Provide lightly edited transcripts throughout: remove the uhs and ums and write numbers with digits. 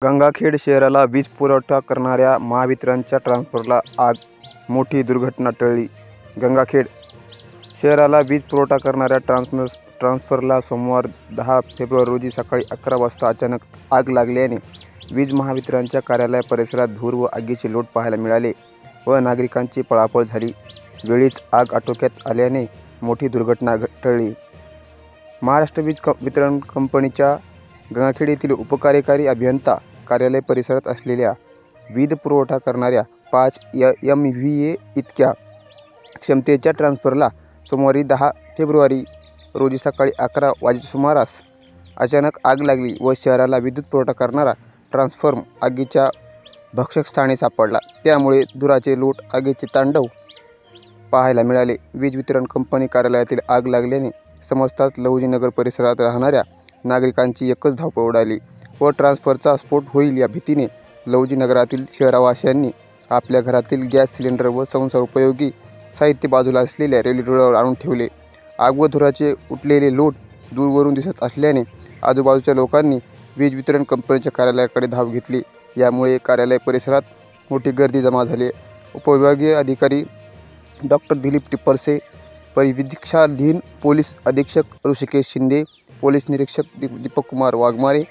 गंगाखेड शहराला वीज पुरवठा करणाऱ्या महावितरणच्या ट्रान्सफॉर्मरला आग, मोठी दुर्घटना टळली. गंगाखेड शहराला वीज पुरवठा करणाऱ्या ट्रान्सफॉर्मरला सोमवार 10 फेब्रुवारी रोजी सकाळी 11 वाजता अचानक आग लागल्याने वीज महावितरणच्या कार्यालय परिसरात धूर व आगीचे लोट पाहायला मिळाले व नागरिकांची पळापळ झाली. वेळीच आग आटोक्यात आल्याने मोठी दुर्घटना टळली. महाराष्ट्र वीज वितरण कंपनीच्या गंगाखेड येथील उपकार्यकारी अभियंता कार्यालय परिसरात असलेल्या वीज पुरवठा करणाऱ्या 5 MVA इतक्या क्षमतेच्या ट्रान्सफॉर्मरला सोमवारी 10 फेब्रुवारी रोजी सकाळी 11 वाजेच्या सुमारास अचानक आग लागली व शहराला विद्युत पुरवठा करणारा ट्रान्सफॉर्मर आगीच्या भक्षकस्थानी सापडला. त्यामुळे धुराचे लोट, आगीचे तांडव पाहायला मिळाले. वीज वितरण कंपनी कार्यालयातील आग लागल्याने समजताच लहुजीनगर परिसरात राहणाऱ्या नागरिकांची एकच धावपळ उडाली व ट्रान्सफॉर्मरचा स्फोट होईल या भीतीने लहुजीनगरातील शहरवासियांनी आपल्या घरातील गॅस सिलेंडर व संसार उपयोगी साहित्य बाजूला असलेल्या रेल्वे आणून ठेवले. आग व धुराचे उठलेले लोट दूरवरून दिसत असल्याने आजूबाजूच्या लोकांनी वीज वितरण कंपनीच्या कार्यालयाकडे धाव घेतली. यामुळे कार्यालय परिसरात मोठी गर्दी जमा झाली. उपविभागीय अधिकारी डॉक्टर दिलीप टिप्परसे, परिवीक्षाधीन पोलीस अधीक्षक ऋषिकेश शिंदे, पोलीस निरीक्षक दीपककुमार वाघमारे,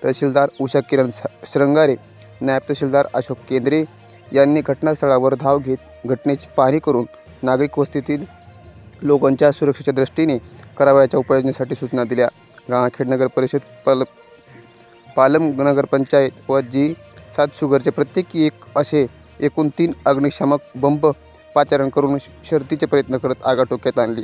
तहसीलदार उषा किरण श्रंगारे, नायब तहसीलदार अशोक केंद्रे यांनी घटनास्थळावर धाव घेत घटनेची पाहणी करून नागरिक वस्तीतील लोकांच्या सुरक्षेच्या दृष्टीने करावयाच्या उपाययोजनेसाठी सूचना दिल्या. गंगाखेड नगर परिषद, पालम नगरपंचायत व G7 शुगरचे प्रत्येकी एक असे एकूण 3 अग्निशामक बंब पाचारण करून शर्थीचे प्रयत्न करत आग आटोक्यात आणली.